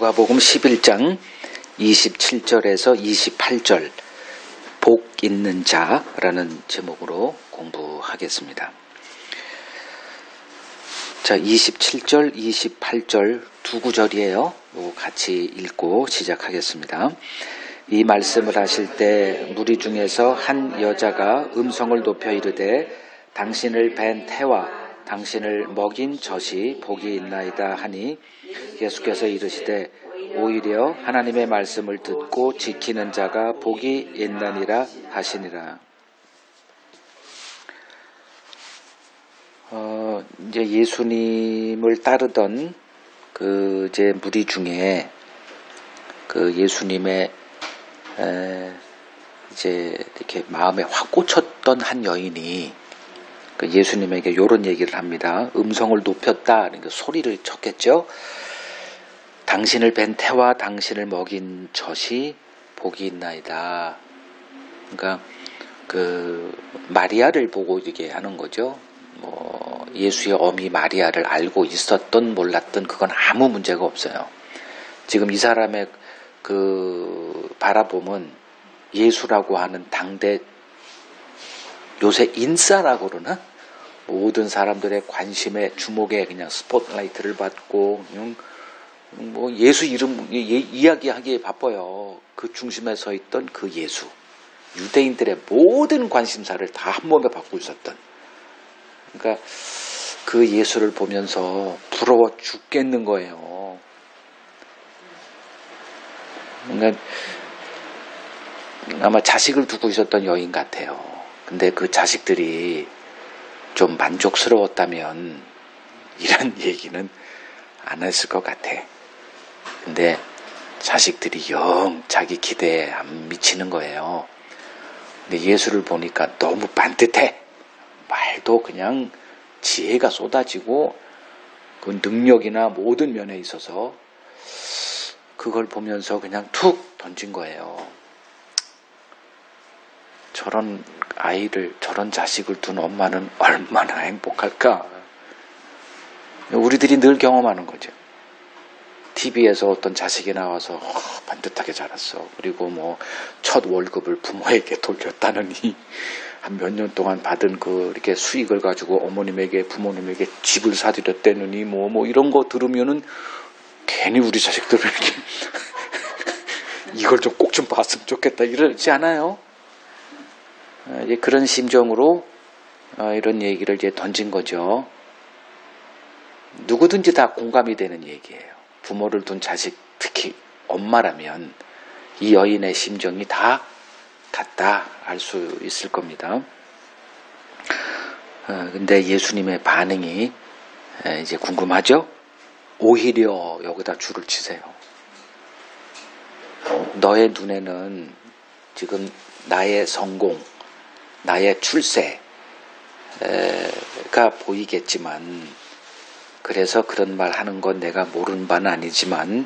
누가복음 11장 27절에서 28절 복 있는 자라는 제목으로 공부하겠습니다. 자, 27절, 28절 두 구절이에요. 요거 같이 읽고 시작하겠습니다. 이 말씀을 하실 때 무리 중에서 한 여자가 음성을 높여 이르되 당신을 뵌 태와 당신을 먹인 젖이 복이 있나이다 하니 예수께서 이르시되 오히려 하나님의 말씀을 듣고 지키는 자가 복이 있나니라 하시니라. 이제 예수님을 따르던 이제 무리 중에 예수님의 이제 이렇게 마음에 확 꽂혔던 한 여인이 예수님에게 이런 얘기를 합니다. 음성을 높였다. 그러니까 소리를 쳤겠죠. 당신을 뵌 태와 당신을 먹인 젖이 복이 있나이다. 그러니까 마리아를 보고 이렇게 하는 거죠. 예수의 어미 마리아를 알고 있었던 몰랐던 그건 아무 문제가 없어요. 지금 이 사람의 바라봄은 예수라고 하는 당대 요새 인싸라고 그러나? 모든 사람들의 관심에 주목에 그냥 스포트라이트를 받고 예수 이름 이야기하기에 바빠요. 그 중심에 서 있던 그 예수, 유대인들의 모든 관심사를 다 한 몸에 받고 있었던. 그러니까 그 예수를 보면서 부러워 죽겠는 거예요. 그러니까 아마 자식을 두고 있었던 여인 같아요. 근데 그 자식들이 좀 만족스러웠다면 이런 얘기는 안 했을 것 같아. 근데 자식들이 영 자기 기대에 안 미치는 거예요. 근데 예수를 보니까 너무 반듯해. 말도 그냥 지혜가 쏟아지고 그 능력이나 모든 면에 있어서 그걸 보면서 그냥 툭 던진 거예요. 저런 아이를, 저런 자식을 둔 엄마는 얼마나 행복할까. 우리들이 늘 경험하는 거죠. TV에서 어떤 자식이 나와서 반듯하게 자랐어. 그리고 첫 월급을 부모에게 돌렸다느니 한 몇 년 동안 받은 이렇게 수익을 가지고 어머님에게, 부모님에게 집을 사드렸다느니 이런 거 들으면은 괜히 우리 자식들을 이렇게 이걸 좀 꼭 좀 봤으면 좋겠다 이러지 않아요? 이제 그런 심정으로 이런 얘기를 이제 던진 거죠. 누구든지 다 공감이 되는 얘기예요. 부모를 둔 자식, 특히 엄마라면 이 여인의 심정이 다 같다 알 수 있을 겁니다. 근데 예수님의 반응이 이제 궁금하죠? 오히려 여기다 줄을 치세요. 너의 눈에는 지금 나의 성공, 나의 출세가 보이겠지만, 그래서 그런 말 하는 건 내가 모르는 바는 아니지만,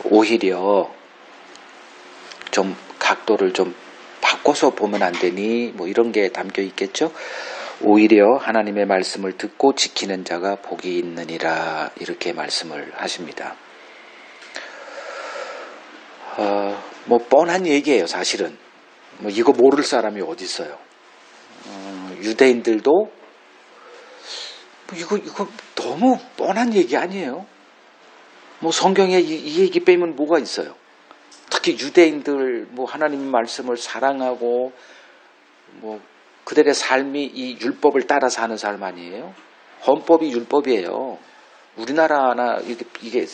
오히려 좀 각도를 좀 바꿔서 보면 안 되니? 이런 게 담겨 있겠죠? 오히려 하나님의 말씀을 듣고 지키는 자가 복이 있느니라, 이렇게 말씀을 하십니다. 뻔한 얘기예요, 사실은. 이거 모를 사람이 어디 있어요? 유대인들도 이거 너무 뻔한 얘기 아니에요? 성경에 이 얘기 빼면 뭐가 있어요? 특히 유대인들 하나님 말씀을 사랑하고 그들의 삶이 이 율법을 따라 사는 삶 아니에요? 헌법이 율법이에요. 우리나라나 이게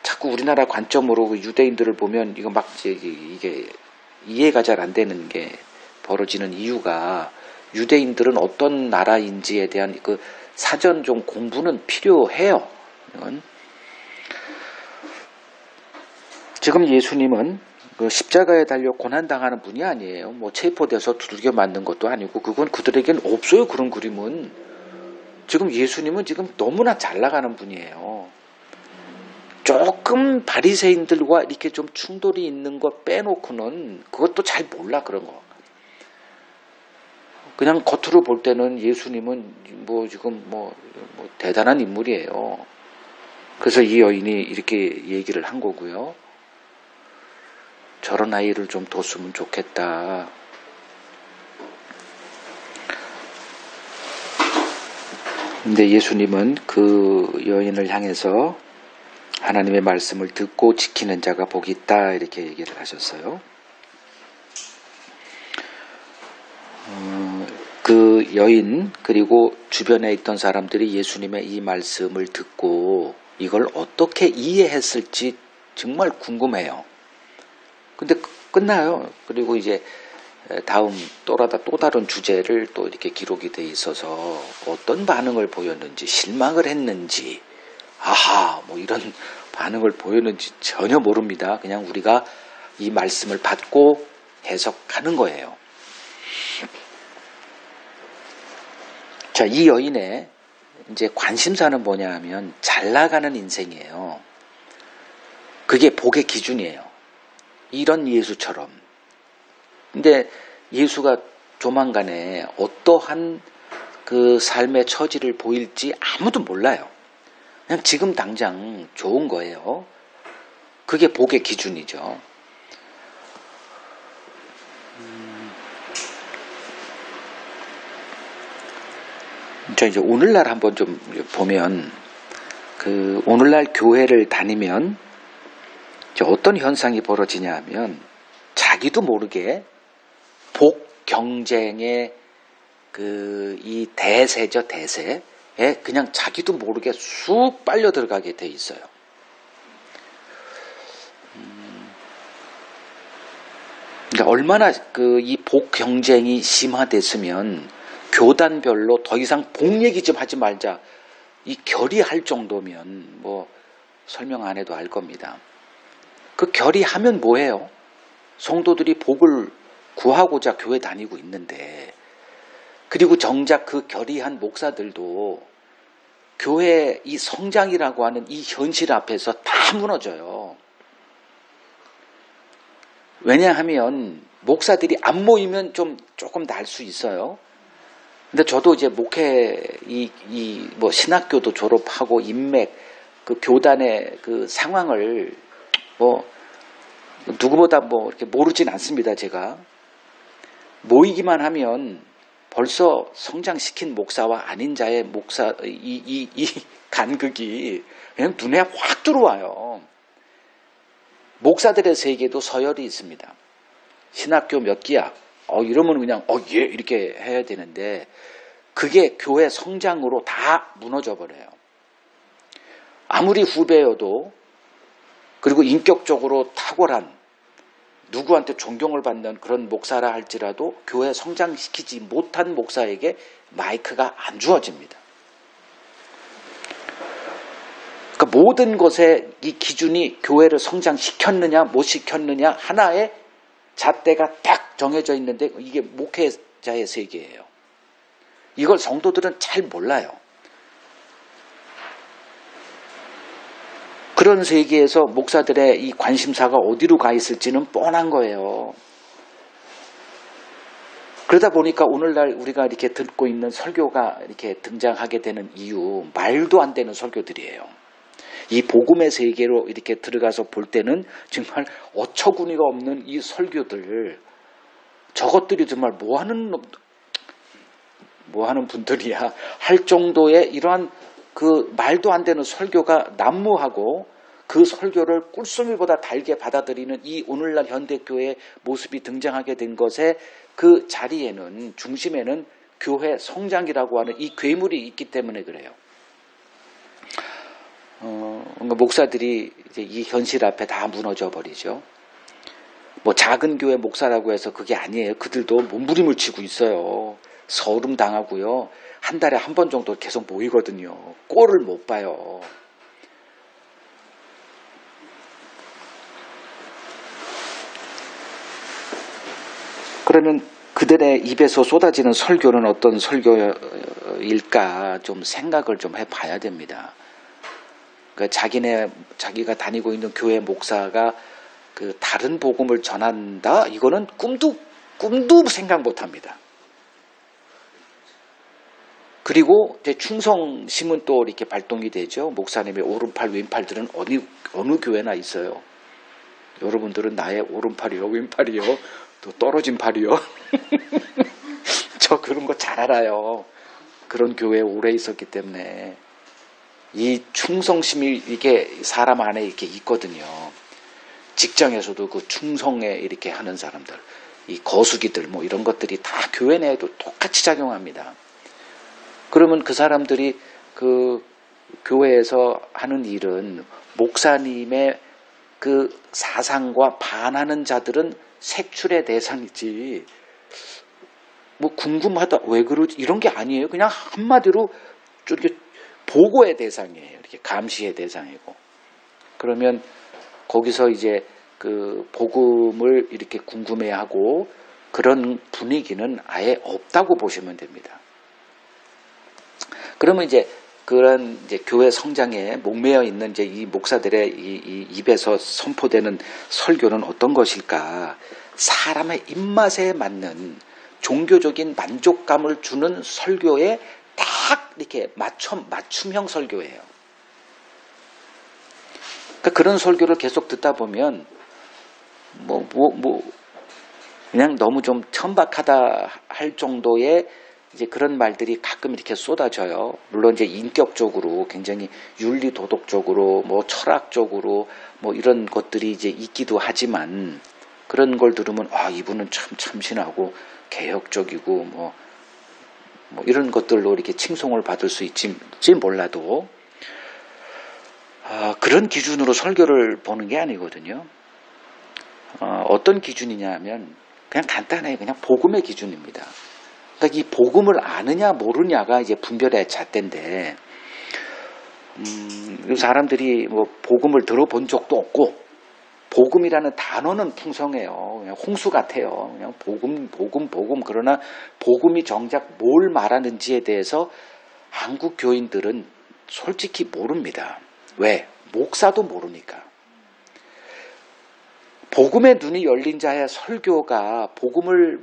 자꾸 우리나라 관점으로 유대인들을 보면 이거 이게 이해가 잘 안 되는 게 벌어지는 이유가, 유대인들은 어떤 나라인지에 대한 사전 좀 공부는 필요해요. 지금 예수님은 십자가에 달려 고난당하는 분이 아니에요. 체포돼서 두들겨 맞는 것도 아니고, 그건 그들에겐 없어요. 그런 그림은. 지금 예수님은 지금 너무나 잘 나가는 분이에요. 조금 바리새인들과 이렇게 좀 충돌이 있는 거 빼놓고는 그것도 잘 몰라, 그런 거. 그냥 겉으로 볼 때는 예수님은 지금 대단한 인물이에요. 그래서 이 여인이 이렇게 얘기를 한 거고요. 저런 아이를 좀 뒀으면 좋겠다. 근데 예수님은 그 여인을 향해서 하나님의 말씀을 듣고 지키는 자가 복이 있다 이렇게 얘기를 하셨어요. 그 여인 그리고 주변에 있던 사람들이 예수님의 이 말씀을 듣고 이걸 어떻게 이해했을지 정말 궁금해요. 근데 끝나요. 그리고 이제 다음 또 다른 주제를 또 이렇게 기록이 돼 있어서 어떤 반응을 보였는지 실망을 했는지 아하 뭐 이런 반응을 보였는지 전혀 모릅니다. 그냥 우리가 이 말씀을 받고 해석하는 거예요. 자, 이 여인의 이제 관심사는 뭐냐 하면 잘 나가는 인생이에요. 그게 복의 기준이에요. 이런 예수처럼. 근데 예수가 조만간에 어떠한 그 삶의 처지를 보일지 아무도 몰라요. 그냥 지금 당장 좋은 거예요. 그게 복의 기준이죠. 저 이제 오늘날 한번 좀 보면 그 오늘날 교회를 다니면 어떤 현상이 벌어지냐 하면 자기도 모르게 복 경쟁의 이 대세죠, 대세에 그냥 자기도 모르게 쑥 빨려 들어가게 돼 있어요. 그러니까 얼마나 이 복 경쟁이 심화됐으면 교단별로 더 이상 복 얘기 좀 하지 말자. 이 결의할 정도면 뭐 설명 안 해도 알 겁니다. 그 결의하면 뭐예요? 성도들이 복을 구하고자 교회 다니고 있는데 그리고 정작 그 결의한 목사들도 교회 이 성장이라고 하는 이 현실 앞에서 다 무너져요. 왜냐하면 목사들이 안 모이면 조금 날 수 있어요. 근데 저도 이제 목회 뭐 신학교도 졸업하고 인맥 그 교단의 그 상황을 뭐 누구보다 뭐 이렇게 모르진 않습니다. 제가 모이기만 하면 벌써 성장시킨 목사와 아닌 자의 목사 이 간극이 그냥 눈에 확 들어와요. 목사들의 세계도 서열이 있습니다. 신학교 몇 기야? 이러면 그냥 예 이렇게 해야 되는데 그게 교회 성장으로 다 무너져 버려요. 아무리 후배여도 그리고 인격적으로 탁월한 누구한테 존경을 받는 그런 목사라 할지라도 교회 성장시키지 못한 목사에게 마이크가 안 주어집니다. 그러니까 모든 것에 이 기준이 교회를 성장시켰느냐 못 시켰느냐 하나의 잣대가 딱 정해져 있는데 이게 목회자의 세계예요. 이걸 성도들은 잘 몰라요. 그런 세계에서 목사들의 이 관심사가 어디로 가 있을지는 뻔한 거예요. 그러다 보니까 오늘날 우리가 이렇게 듣고 있는 설교가 이렇게 등장하게 되는 이유, 말도 안 되는 설교들이에요. 이 복음의 세계로 이렇게 들어가서 볼 때는 정말 어처구니가 없는 이 설교들, 저것들이 정말 뭐 하는 분들이야 할 정도의 이러한 그 말도 안 되는 설교가 난무하고 그 설교를 꿀송이보다 달게 받아들이는 이 오늘날 현대교회의 모습이 등장하게 된 것에 그 자리에는 중심에는 교회 성장이라고 하는 이 괴물이 있기 때문에 그래요. 목사들이 이제 이 현실 앞에 다 무너져 버리죠. 뭐 작은 교회 목사라고 해서 그게 아니에요. 그들도 몸부림을 치고 있어요. 서름 당하고요. 한 달에 한 번 정도 계속 모이거든요. 꼴을 못 봐요. 그러면 그들의 입에서 쏟아지는 설교는 어떤 설교일까 좀 생각을 좀 해봐야 됩니다. 그러니까 자기가 다니고 있는 교회 목사가 그 다른 복음을 전한다? 이거는 꿈도 생각 못합니다. 그리고 이제 충성심은 또 이렇게 발동이 되죠. 목사님의 오른팔, 왼팔들은 어느 교회나 있어요. 여러분들은 나의 오른팔이요, 왼팔이요, 또 떨어진 팔이요. 저 그런 거 잘 알아요. 그런 교회에 오래 있었기 때문에. 이 충성심이 이게 사람 안에 이렇게 있거든요. 직장에서도 그 충성에 이렇게 하는 사람들, 이 거수기들 뭐 이런 것들이 다 교회 내에도 똑같이 작용합니다. 그러면 그 사람들이 그 교회에서 하는 일은 목사님의 그 사상과 반하는 자들은 색출의 대상이지, 뭐 궁금하다 왜 그러지 이런 게 아니에요. 그냥 한마디로 이렇게 보고의 대상이에요. 이렇게 감시의 대상이고. 그러면 거기서 이제 그 복음을 이렇게 궁금해하고 그런 분위기는 아예 없다고 보시면 됩니다. 그러면 이제 그런 이제 교회 성장에 목매어 있는 이제 이 목사들의 이 입에서 선포되는 설교는 어떤 것일까? 사람의 입맛에 맞는 종교적인 만족감을 주는 설교에 딱 이렇게 맞춤형 설교예요. 그러니까 그런 설교를 계속 듣다 보면 그냥 너무 좀 천박하다 할 정도의 이제 그런 말들이 가끔 이렇게 쏟아져요. 물론 이제 인격적으로 굉장히 윤리 도덕적으로 뭐 철학적으로 뭐 이런 것들이 이제 있기도 하지만 그런 걸 들으면 아 이분은 참 참신하고 개혁적이고 뭐 이런 것들로 이렇게 칭송을 받을 수 있지 몰라도 그런 기준으로 설교를 보는 게 아니거든요. 어떤 기준이냐 하면 그냥 간단해요. 그냥 복음의 기준입니다. 그러니까 이 복음을 아느냐 모르냐가 이제 분별의 잣대인데 사람들이 뭐 복음을 들어본 적도 없고 복음이라는 단어는 풍성해요. 그냥 홍수 같아요. 그냥 복음 그러나 복음이 정작 뭘 말하는지에 대해서 한국 교인들은 솔직히 모릅니다. 왜? 목사도 모르니까. 복음의 눈이 열린 자의 설교가 복음을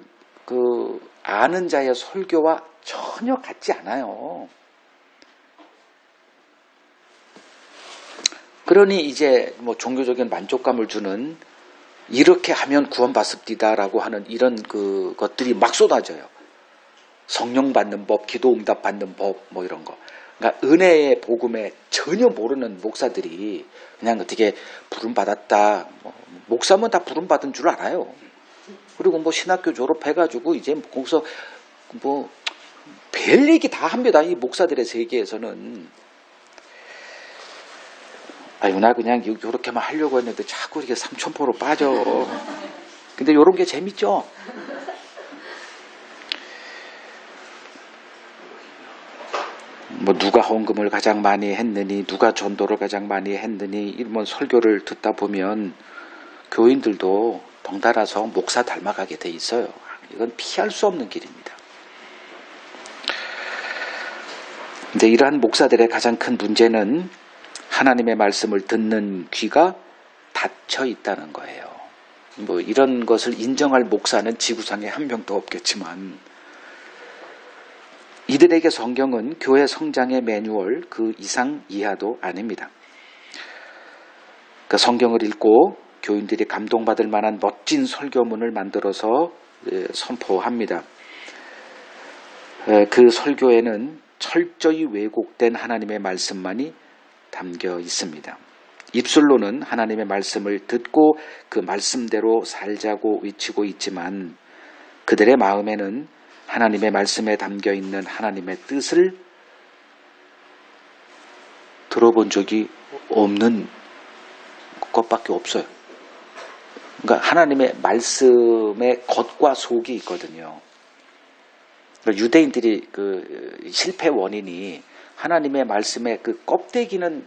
아는 자의 설교와 전혀 같지 않아요. 그러니 이제 뭐 종교적인 만족감을 주는 이렇게 하면 구원받습니다라고 하는 이런 것들이 막 쏟아져요. 성령 받는 법, 기도 응답 받는 법, 뭐 이런 거. 그러니까 은혜의 복음에 전혀 모르는 목사들이 그냥 어떻게 부름 받았다. 목사면 다 부름 받은 줄 알아요. 그리고 뭐 신학교 졸업해가지고 이제 거기서 뭐 별 얘기 다 합니다. 이 목사들의 세계에서는. 아유, 나 그냥 요렇게만 하려고 했는데 자꾸 이렇게 삼천포로 빠져. 근데 요런 게 재밌죠? 뭐 누가 헌금을 가장 많이 했느니, 누가 전도를 가장 많이 했느니, 이런 설교를 듣다 보면 교인들도 덩달아서 목사 닮아가게 돼 있어요. 이건 피할 수 없는 길입니다. 근데 이러한 목사들의 가장 큰 문제는 하나님의 말씀을 듣는 귀가 닫혀 있다는 거예요. 뭐 이런 것을 인정할 목사는 지구상에 한 명도 없겠지만 이들에게 성경은 교회 성장의 매뉴얼 그 이상 이하도 아닙니다. 그 성경을 읽고 교인들이 감동받을 만한 멋진 설교문을 만들어서 선포합니다. 그 설교에는 철저히 왜곡된 하나님의 말씀만이 담겨 있습니다. 입술로는 하나님의 말씀을 듣고 그 말씀대로 살자고 외치고 있지만 그들의 마음에는 하나님의 말씀에 담겨 있는 하나님의 뜻을 들어본 적이 없는 것밖에 없어요. 그러니까 하나님의 말씀의 겉과 속이 있거든요. 그러니까 유대인들이 그 실패 원인이 하나님의 말씀의 그 껍데기는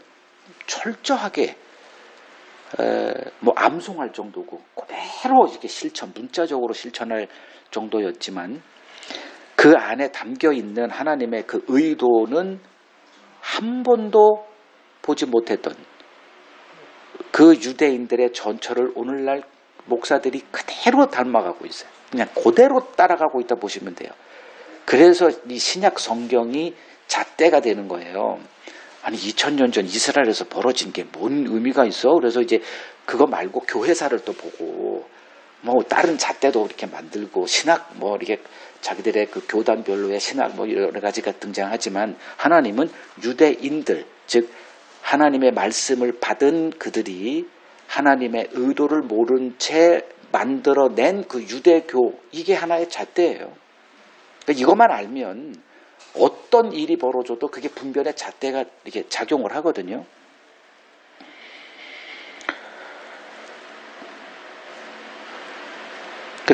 철저하게 뭐 암송할 정도고 그대로 이렇게 문자적으로 실천할 정도였지만 그 안에 담겨 있는 하나님의 그 의도는 한 번도 보지 못했던 그 유대인들의 전철을 오늘날 목사들이 그대로 닮아가고 있어요. 그냥 그대로 따라가고 있다 보시면 돼요. 그래서 이 신약 성경이 잣대가 되는 거예요. 아니 2000년 전 이스라엘에서 벌어진 게 뭔 의미가 있어? 그래서 이제 그거 말고 교회사를 또 보고 뭐 다른 잣대도 이렇게 만들고 신학 뭐 이렇게 자기들의 그 교단별로의 신학 뭐 여러 가지가 등장하지만 하나님은 유대인들 즉 하나님의 말씀을 받은 그들이 하나님의 의도를 모른 채 만들어낸 그 유대교 이게 하나의 잣대예요. 그러니까 이것만 알면 어떤 일이 벌어져도 그게 분별의 잣대가 이렇게 작용을 하거든요.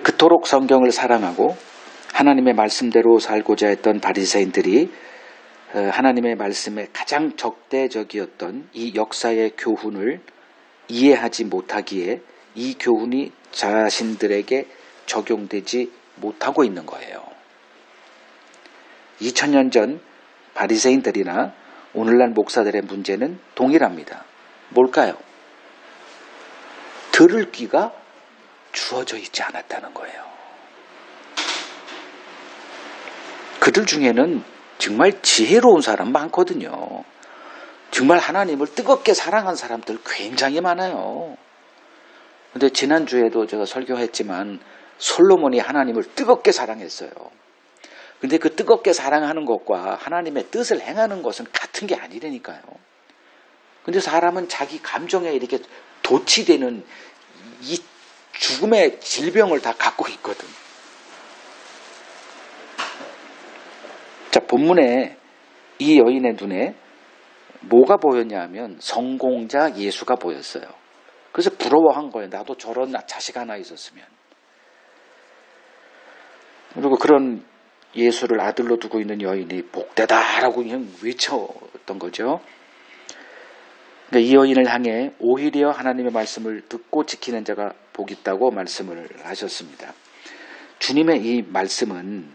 그토록 성경을 사랑하고 하나님의 말씀대로 살고자 했던 바리새인들이 하나님의 말씀에 가장 적대적이었던 이 역사의 교훈을 이해하지 못하기에 이 교훈이 자신들에게 적용되지 못하고 있는 거예요. 2000년 전 바리새인들이나 오늘날 목사들의 문제는 동일합니다. 뭘까요? 들을 귀가 주어져 있지 않았다는 거예요. 그들 중에는 정말 지혜로운 사람 많거든요. 정말 하나님을 뜨겁게 사랑한 사람들 굉장히 많아요. 근데 지난주에도 제가 설교했지만 솔로몬이 하나님을 뜨겁게 사랑했어요. 근데 그 뜨겁게 사랑하는 것과 하나님의 뜻을 행하는 것은 같은 게 아니라니까요. 근데 사람은 자기 감정에 이렇게 도취되는 이 죽음의 질병을 다 갖고 있거든. 자, 본문에 이 여인의 눈에 뭐가 보였냐 하면 성공자 예수가 보였어요. 그래서 부러워한 거예요. 나도 저런 자식 하나 있었으면. 그리고 그런 예수를 아들로 두고 있는 여인이 복되다라고 그냥 외쳤던 거죠. 그러니까 이 여인을 향해 오히려 하나님의 말씀을 듣고 지키는 자가 복 있다고 말씀을 하셨습니다. 주님의 이 말씀은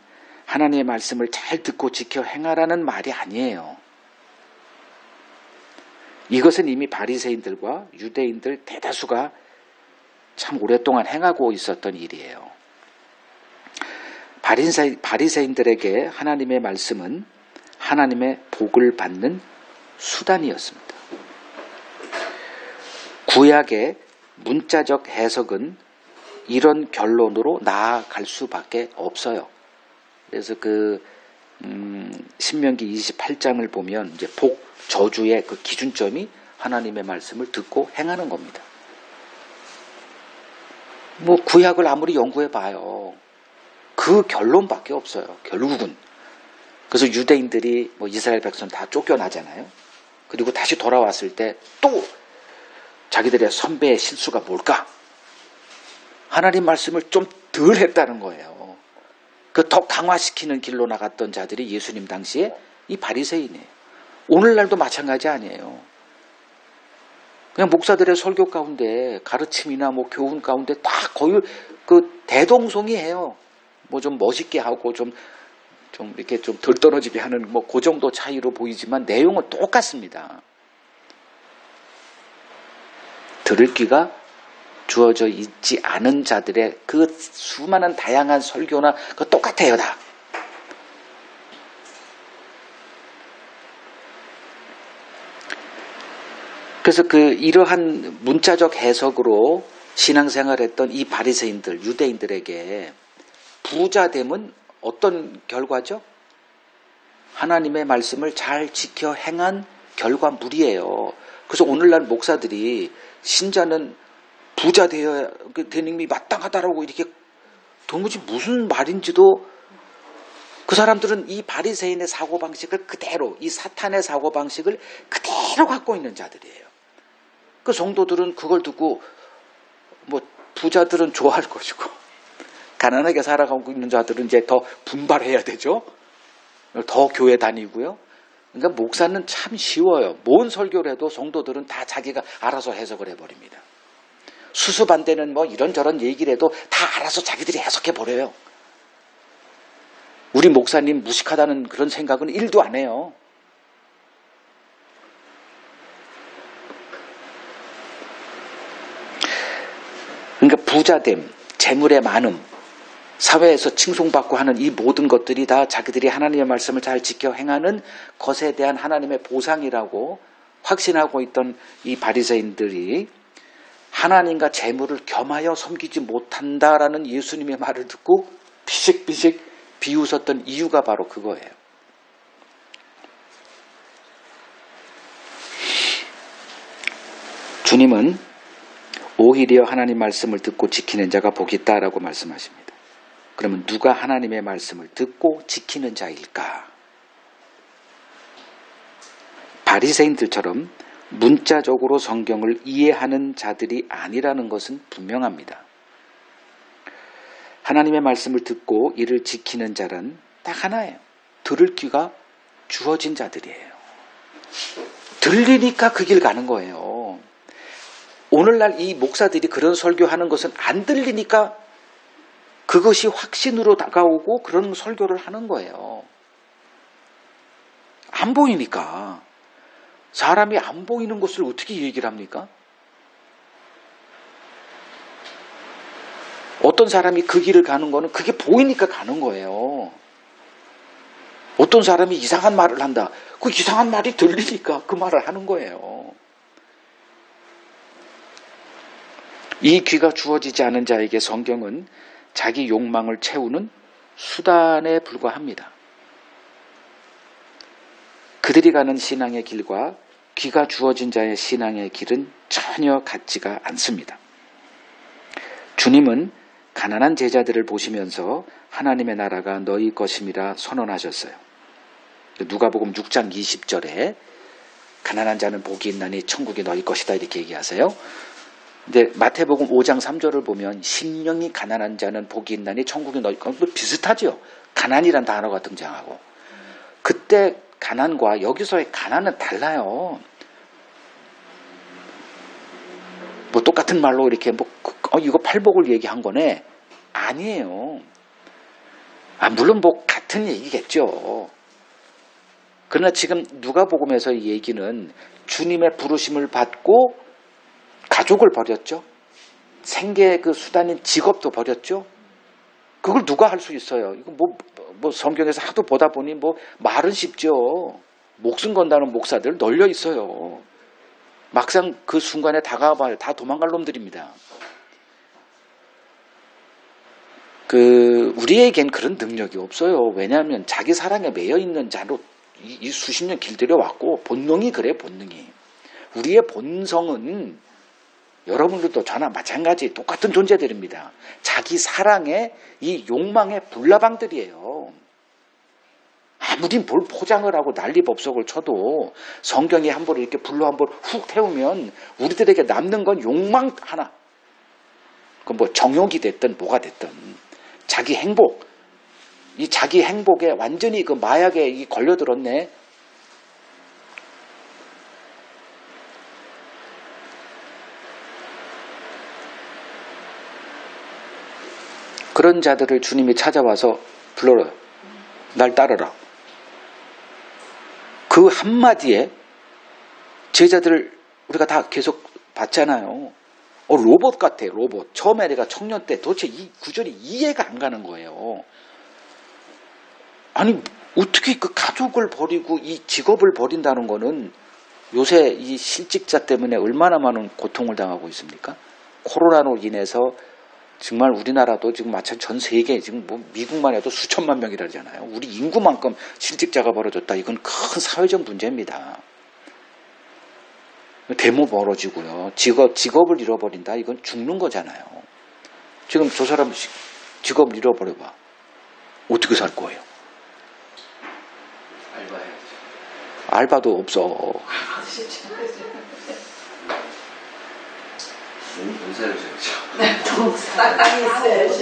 하나님의 말씀을 잘 듣고 지켜 행하라는 말이 아니에요. 이것은 이미 바리새인들과 유대인들 대다수가 참 오랫동안 행하고 있었던 일이에요. 바리새인들에게 하나님의 말씀은 하나님의 복을 받는 수단이었습니다. 구약의 문자적 해석은 이런 결론으로 나아갈 수밖에 없어요. 그래서 신명기 28장을 보면 이제 복, 저주의 그 기준점이 하나님의 말씀을 듣고 행하는 겁니다. 뭐 구약을 아무리 연구해 봐요. 그 결론밖에 없어요. 결국은. 그래서 유대인들이 뭐 이스라엘 백성 다 쫓겨나잖아요. 그리고 다시 돌아왔을 때 또 자기들의 선배의 실수가 뭘까? 하나님 말씀을 좀 덜 했다는 거예요. 그 더 강화시키는 길로 나갔던 자들이 예수님 당시에 이 바리새인이에요. 오늘날도 마찬가지 아니에요. 그냥 목사들의 설교 가운데 가르침이나 뭐 교훈 가운데 다 거의 그 대동송이에요. 뭐 좀 멋있게 하고 좀 이렇게 좀 덜 떨어지게 하는 뭐 그 정도 차이로 보이지만 내용은 똑같습니다. 들을 귀가 주어져 있지 않은 자들의 그 수많은 다양한 설교나 그 똑같아요 다. 그래서 이러한 문자적 해석으로 신앙생활했던 이 바리새인들, 유대인들에게 부자됨은 어떤 결과죠? 하나님의 말씀을 잘 지켜 행한 결과물이에요. 그래서 오늘날 목사들이 신자는 부자 되어야 되는 게 마땅하다라고 이렇게 도무지 무슨 말인지도 그 사람들은 이 바리새인의 사고방식을 그대로 이 사탄의 사고방식을 그대로 갖고 있는 자들이에요. 그 성도들은 그걸 듣고 뭐 부자들은 좋아할 것이고 가난하게 살아가고 있는 자들은 이제 더 분발해야 되죠. 더 교회 다니고요. 그러니까 목사는 참 쉬워요. 뭔 설교를 해도 성도들은 다 자기가 알아서 해석을 해버립니다. 수수반대는 뭐 이런저런 얘기를 해도 다 알아서 자기들이 해석해 버려요. 우리 목사님 무식하다는 그런 생각은 1도 안 해요. 그러니까 부자됨, 재물의 많음, 사회에서 칭송받고 하는 이 모든 것들이 다 자기들이 하나님의 말씀을 잘 지켜 행하는 것에 대한 하나님의 보상이라고 확신하고 있던 이 바리새인들이 하나님과 재물을 겸하여 섬기지 못한다라는 예수님의 말을 듣고 비식비식 비웃었던 이유가 바로 그거예요. 주님은 오히려 하나님 말씀을 듣고 지키는 자가 복이 있다라고 말씀하십니다. 그러면 누가 하나님의 말씀을 듣고 지키는 자일까? 바리새인들처럼 문자적으로 성경을 이해하는 자들이 아니라는 것은 분명합니다. 하나님의 말씀을 듣고 이를 지키는 자는 딱 하나예요. 들을 귀가 주어진 자들이에요. 들리니까 그 길 가는 거예요. 오늘날 이 목사들이 그런 설교하는 것은 안 들리니까 그것이 확신으로 다가오고 그런 설교를 하는 거예요. 안 보이니까. 사람이 안 보이는 것을 어떻게 얘기를 합니까? 어떤 사람이 그 길을 가는 거는 그게 보이니까 가는 거예요. 어떤 사람이 이상한 말을 한다. 그 이상한 말이 들리니까 그 말을 하는 거예요. 이 귀가 주어지지 않은 자에게 성경은 자기 욕망을 채우는 수단에 불과합니다. 그들이 가는 신앙의 길과 귀가 주어진 자의 신앙의 길은 전혀 같지가 않습니다. 주님은 가난한 제자들을 보시면서 하나님의 나라가 너희 것임이라 선언하셨어요. 누가복음 6장 20절에 가난한 자는 복이 있나니 천국이 너희 것이다 이렇게 얘기하세요. 근데 마태복음 5장 3절을 보면 심령이 가난한 자는 복이 있나니 천국이 너희 것 비슷하죠. 가난이란 단어가 등장하고 그때 가난과 여기서의 가난은 달라요. 뭐 똑같은 말로 이렇게 이거 팔복을 얘기한 거네. 아니에요. 물론 뭐 같은 얘기겠죠. 그러나 지금 누가복음에서 이 얘기는 주님의 부르심을 받고 가족을 버렸죠. 생계 그 수단인 직업도 버렸죠. 그걸 누가 할 수 있어요? 이거 뭐 성경에서 하도 보다 보니 말은 쉽죠. 목숨 건다는 목사들 널려 있어요. 막상 그 순간에 다가와봐요. 다 도망갈 놈들입니다. 우리에겐 그런 능력이 없어요. 왜냐하면 자기 사랑에 매여 있는 자로 이 수십 년 길들여 왔고 본능이 그래 본능이. 우리의 본성은 여러분들도 저나 마찬가지 똑같은 존재들입니다. 자기 사랑의 이 욕망의 불나방들이에요. 아무리 뭘 포장을 하고 난리법석을 쳐도 성경이 한 번 이렇게 불로 한 번 훅 태우면 우리들에게 남는 건 욕망 하나. 그 정욕이 됐든 뭐가 됐든 자기 행복. 이 자기 행복에 완전히 그 마약에 걸려들었네. 그런 자들을 주님이 찾아와서 불러라. 날 따르라. 그 한마디에 제자들 우리가 다 계속 봤잖아요. 로봇 같아, 로봇. 처음에 내가 청년 때 도대체 이 구절이 이해가 안 가는 거예요. 아니, 어떻게 그 가족을 버리고 이 직업을 버린다는 거는 요새 이 실직자 때문에 얼마나 많은 고통을 당하고 있습니까? 코로나로 인해서 정말 우리나라도 지금 마찬가지 전 세계 지금 미국만 해도 수천만 명이라잖아요. 우리 인구만큼 실직자가 벌어졌다. 이건 큰 사회적 문제입니다. 데모 벌어지고요. 직업을 잃어버린다. 이건 죽는 거잖아요. 지금 저 사람 직업을 잃어버려봐. 어떻게 살 거예요? 알바해야죠. 알바도 없어. 농사를 져야죠. 네, 땅이 있어야지.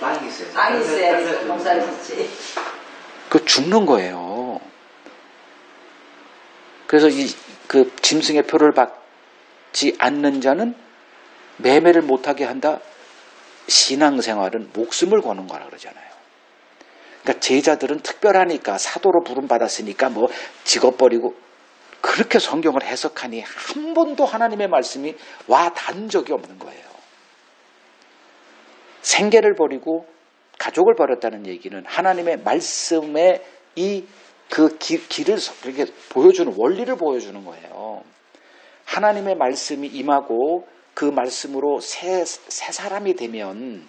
땅이 있어야죠. 땅이 있어야지. 농사를 짓지. 그 죽는 거예요. 그래서 그 짐승의 표를 받지 않는 자는 매매를 못하게 한다. 신앙생활은 목숨을 거는 거라 그러잖아요. 그러니까 제자들은 특별하니까 사도로 부름받았으니까 직업 버리고 그렇게 성경을 해석하니 한 번도 하나님의 말씀이 와 닿은 적이 없는 거예요. 생계를 버리고 가족을 버렸다는 얘기는 하나님의 말씀에 길을 이렇게 보여주는, 원리를 보여주는 거예요. 하나님의 말씀이 임하고 그 말씀으로 새 사람이 되면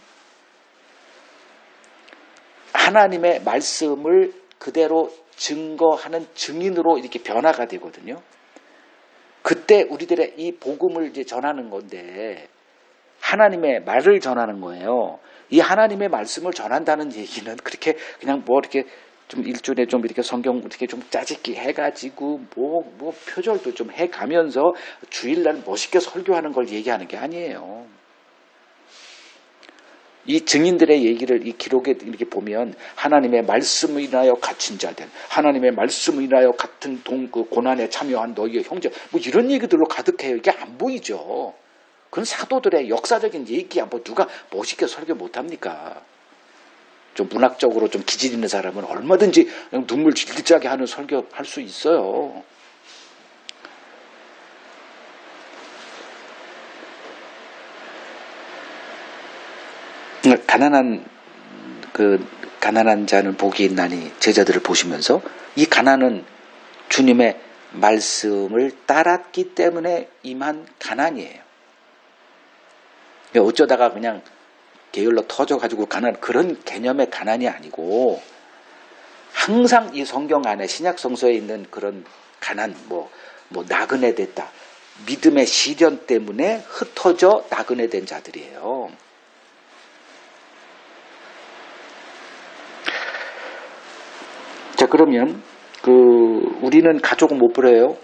하나님의 말씀을 그대로 증거하는 증인으로 이렇게 변화가 되거든요. 그때 우리들의 이 복음을 이제 전하는 건데, 하나님의 말을 전하는 거예요. 이 하나님의 말씀을 전한다는 얘기는 그렇게 그냥 뭐 이렇게 좀 일주일에 좀 이렇게 성경 이렇게 좀 짜집기 해가지고 뭐 표절도 좀 해가면서 주일날 멋있게 설교하는 걸 얘기하는 게 아니에요. 이 증인들의 얘기를 이 기록에 이렇게 보면 하나님의 말씀을 인하여 갇힌 자들, 하나님의 말씀을 인하여 같은 그 고난에 참여한 너희의 형제, 뭐 이런 얘기들로 가득해요. 이게 안 보이죠. 그건 사도들의 역사적인 얘기야. 뭐 누가 멋있게 설교 못합니까? 좀 문학적으로 좀 기질 있는 사람은 얼마든지 그냥 눈물 질질하게 하는 설교 할 수 있어요. 가난한 자는 복이 있나니, 제자들을 보시면서 이 가난은 주님의 말씀을 따랐기 때문에 임한 가난이에요. 어쩌다가 그냥 게을러 터져가지고 가난, 그런 개념의 가난이 아니고, 항상 이 성경 안에, 신약 성서에 있는 그런 가난, 뭐 나그네 됐다, 믿음의 시련 때문에 흩어져 나그네 된 자들이에요. 자, 그러면 우리는 가족은 못 버려요.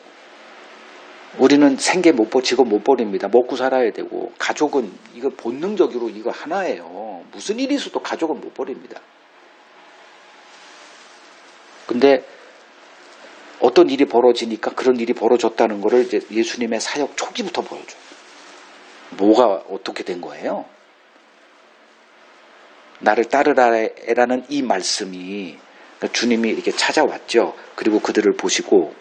우리는 생계 못 버리고 직업 못 버립니다. 먹고 살아야 되고, 가족은 이거 본능적으로 이거 하나예요. 무슨 일이 있어도 가족은 못 버립니다. 근데 어떤 일이 벌어지니까 그런 일이 벌어졌다는 거를 이제 예수님의 사역 초기부터 보여줘요. 뭐가 어떻게 된 거예요? 나를 따르라라는 이 말씀이, 그러니까 주님이 이렇게 찾아왔죠. 그리고 그들을 보시고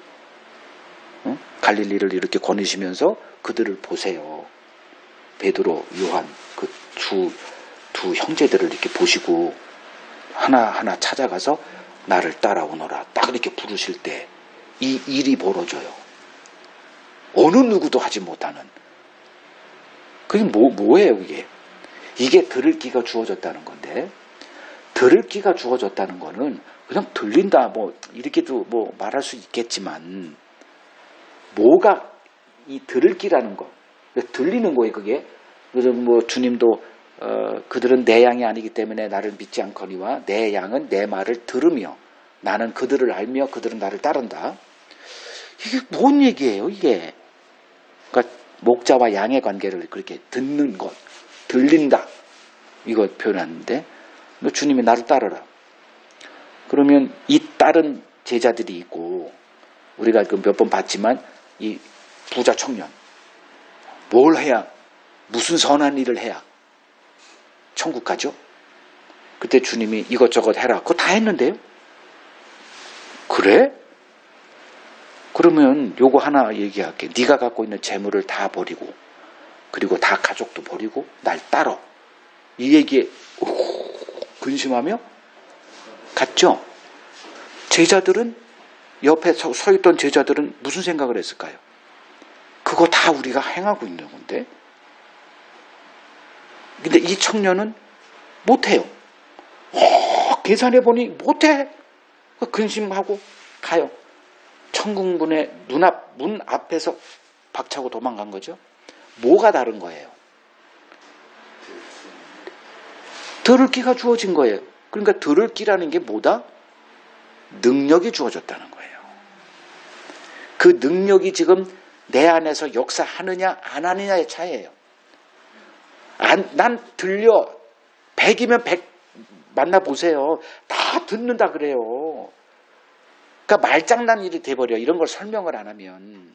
갈릴리를 이렇게 거니시면서 그들을 보세요. 베드로, 요한, 그 두 형제들을 이렇게 보시고 하나하나 찾아가서 나를 따라오너라, 딱 이렇게 부르실 때 이 일이 벌어져요. 어느 누구도 하지 못하는. 그게 뭐예요, 이게? 이게 들을 귀가 주어졌다는 건데, 들을 귀가 주어졌다는 거는 그냥 들린다, 뭐 이렇게도 뭐 말할 수 있겠지만, 뭐가 이 들을 귀라는 거, 들리는 거예요, 그게. 그래서 뭐 주님도 그들은 내 양이 아니기 때문에 나를 믿지 않거니와 내 양은 내 말을 들으며 나는 그들을 알며 그들은 나를 따른다. 이게 뭔 얘기예요, 이게? 그러니까 목자와 양의 관계를 그렇게 듣는 것, 들린다, 이거 표현하는데, 주님이 나를 따르라. 그러면 이 따른 제자들이 있고, 우리가 몇 번 봤지만 이 부자 청년, 뭘 해야, 무슨 선한 일을 해야 천국 가죠? 그때 주님이 이것저것 해라. 그거 다 했는데요? 그래? 그러면 요거 하나 얘기할게. 네가 갖고 있는 재물을 다 버리고, 그리고 다 가족도 버리고 날 따라. 이 얘기에 근심하며 갔죠? 제자들은, 옆에 서 있던 제자들은 무슨 생각을 했을까요? 그거 다 우리가 행하고 있는 건데. 근데 이 청년은 못해요. 계산해보니 못해. 근심하고 가요. 천국문의 문 앞에서 박차고 도망간 거죠. 뭐가 다른 거예요? 들을 귀가 주어진 거예요. 그러니까 들을 귀라는 게 뭐다? 능력이 주어졌다는 거예요. 그 능력이 지금 내 안에서 역사하느냐 안 하느냐의 차이예요. 난 들려. 100이면 100 만나보세요. 다 듣는다 그래요. 그러니까 말장난 일이 돼버려. 이런 걸 설명을 안 하면.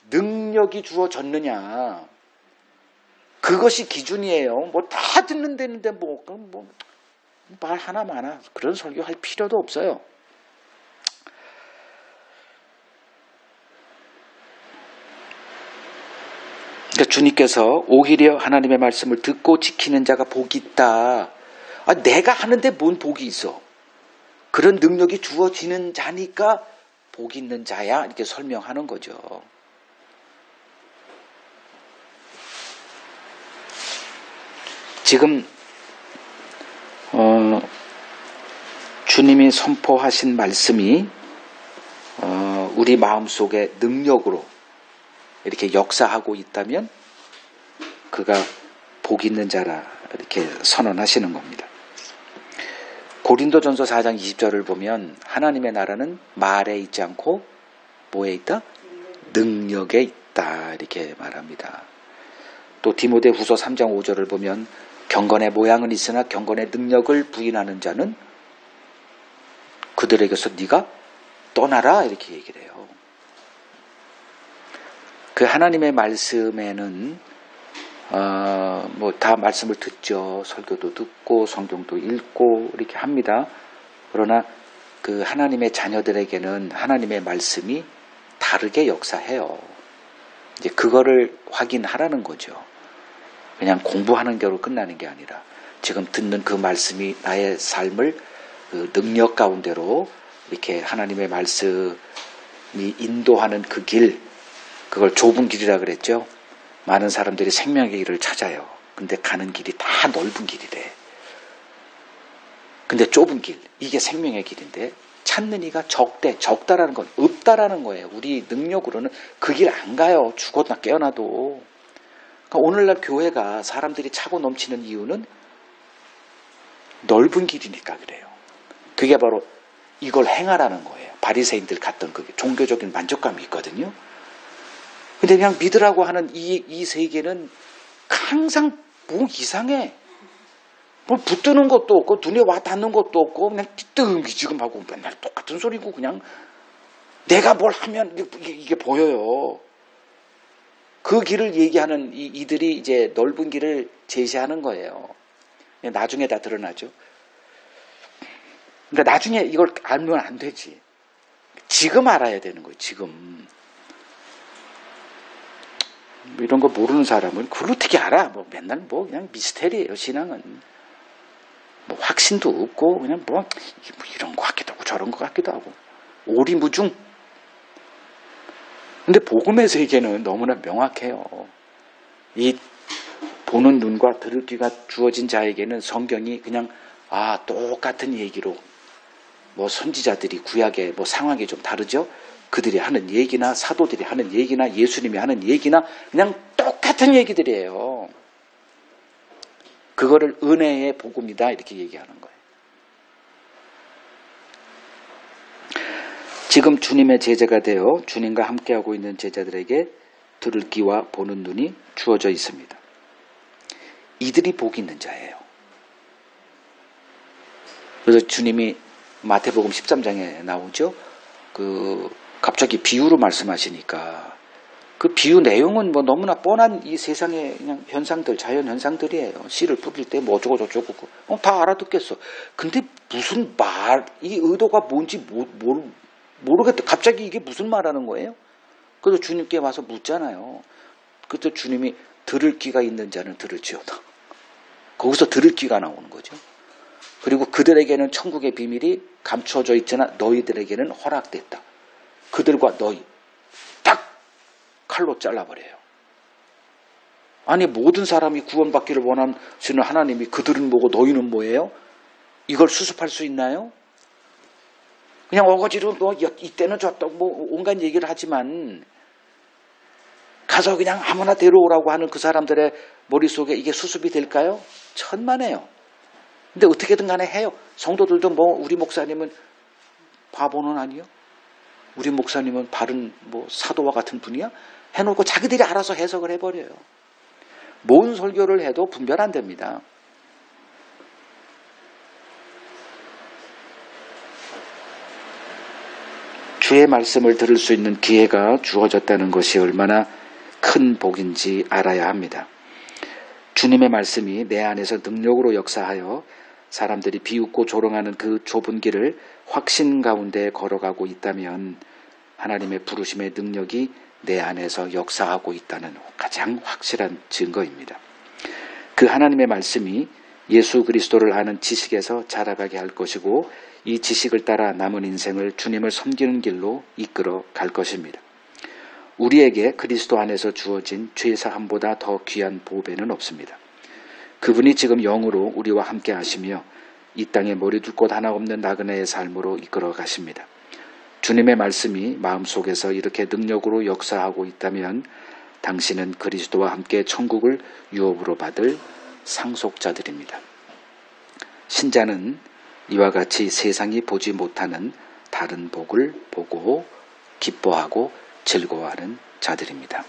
능력이 주어졌느냐, 그것이 기준이에요. 뭐 다 듣는다는데 말 하나 많아. 그런 설교할 필요도 없어요. 그러니까 주님께서 오히려 하나님의 말씀을 듣고 지키는 자가 복이 있다. 내가 하는데 뭔 복이 있어? 그런 능력이 주어지는 자니까 복이 있는 자야 이렇게 설명하는 거죠. 지금 주님이 선포하신 말씀이 우리 마음속에 능력으로 이렇게 역사하고 있다면 그가 복 있는 자라 이렇게 선언하시는 겁니다. 고린도전서 4장 20절을 보면 하나님의 나라는 말에 있지 않고 뭐에 있다? 능력에 있다 이렇게 말합니다. 또 디모데후서 3장 5절을 보면 경건의 모양은 있으나 경건의 능력을 부인하는 자는 그들에게서 네가 떠나라 이렇게 얘기를 해요. 그 하나님의 말씀에는 뭐 다 말씀을 듣죠. 설교도 듣고 성경도 읽고 이렇게 합니다. 그러나 그 하나님의 자녀들에게는 하나님의 말씀이 다르게 역사해요. 이제 그거를 확인하라는 거죠. 그냥 공부하는 게로 끝나는 게 아니라 지금 듣는 그 말씀이 나의 삶을 그 능력 가운데로 이렇게 하나님의 말씀이 인도하는 그 길, 그걸 좁은 길이라 그랬죠. 많은 사람들이 생명의 길을 찾아요. 근데 가는 길이 다 넓은 길이래. 근데 좁은 길, 이게 생명의 길인데 찾는 이가 적다라는 건 없다라는 거예요. 우리 능력으로는 그 길 안 가요. 죽었나 깨어나도. 그러니까 오늘날 교회가 사람들이 차고 넘치는 이유는 넓은 길이니까 그래요. 그게 바로 이걸 행하라는 거예요. 바리새인들 갔던 그게 종교적인 만족감이 있거든요. 근데 그냥 믿으라고 하는 이 세계는 항상 뭐 이상해. 뭐 붙드는 것도 없고 눈에 와 닿는 것도 없고 그냥 띠뜩이지금 하고 맨날 똑같은 소리고 그냥 내가 뭘 하면 이게 보여요. 그 길을 얘기하는 이들이 이제 넓은 길을 제시하는 거예요. 나중에 다 드러나죠. 그러니까 나중에 이걸 알면 안 되지. 지금 알아야 되는 거예요. 지금. 이런 거 모르는 사람은 그걸 어떻게 알아? 뭐 맨날 뭐 그냥 미스테리예요. 신앙은. 뭐 확신도 없고 그냥 뭐 이런 거 같기도 하고 저런 거 같기도 하고 오리무중. 근데 복음의 세계는 너무나 명확해요. 이 보는 눈과 들을 귀가 주어진 자에게는 성경이 그냥 똑같은 얘기로 뭐 선지자들이 구약의 뭐 상황이 좀 다르죠. 그들이 하는 얘기나 사도들이 하는 얘기나 예수님이 하는 얘기나 그냥 똑같은 얘기들이에요. 그거를 은혜의 복음이다 이렇게 얘기하는 거예요. 지금 주님의 제자가 되어 주님과 함께하고 있는 제자들에게 들을 귀와 보는 눈이 주어져 있습니다. 이들이 복 있는 자예요. 그래서 주님이 마태복음 13장에 나오죠. 갑자기 비유로 말씀하시니까 그 비유 내용은 뭐 너무나 뻔한 이 세상의 그냥 현상들, 자연 현상들이에요. 씨를 뿌릴 때 뭐 어쩌고 저쩌고 다 알아듣겠어. 근데 무슨 이 의도가 뭔지 모르겠다. 갑자기 이게 무슨 말하는 거예요? 그래서 주님께 와서 묻잖아요. 그때 주님이 들을 귀가 있는 자는 들을지어다. 거기서 들을 귀가 나오는 거죠. 그리고 그들에게는 천국의 비밀이 감추어져 있잖아. 너희들에게는 허락됐다. 그들과 너희 딱 칼로 잘라버려요. 아니 모든 사람이 구원받기를 원하시는 하나님이 그들은 뭐고 너희는 뭐예요? 이걸 수습할 수 있나요? 그냥 어거지로 뭐 이때는 줬다고 뭐 온갖 얘기를 하지만 가서 그냥 아무나 데려오라고 하는 그 사람들의 머릿속에 이게 수습이 될까요? 천만에요. 근데 어떻게든 간에 해요. 성도들도 뭐 우리 목사님은 바보는 아니요. 우리 목사님은 바른 뭐 사도와 같은 분이야? 해놓고 자기들이 알아서 해석을 해버려요. 뭔 설교를 해도 분별 안 됩니다. 주의 말씀을 들을 수 있는 기회가 주어졌다는 것이 얼마나 큰 복인지 알아야 합니다. 주님의 말씀이 내 안에서 능력으로 역사하여 사람들이 비웃고 조롱하는 그 좁은 길을 확신 가운데 걸어가고 있다면 하나님의 부르심의 능력이 내 안에서 역사하고 있다는 가장 확실한 증거입니다. 그 하나님의 말씀이 예수 그리스도를 아는 지식에서 자라가게 할 것이고 이 지식을 따라 남은 인생을 주님을 섬기는 길로 이끌어 갈 것입니다. 우리에게 그리스도 안에서 주어진 죄사함보다 더 귀한 보배는 없습니다. 그분이 지금 영으로 우리와 함께 하시며 이 땅에 머리둘 곳 하나 없는 나그네의 삶으로 이끌어 가십니다. 주님의 말씀이 마음속에서 이렇게 능력으로 역사하고 있다면 당신은 그리스도와 함께 천국을 유업으로 받을 상속자들입니다. 신자는 이와 같이 세상이 보지 못하는 다른 복을 보고 기뻐하고 즐거워하는 자들입니다.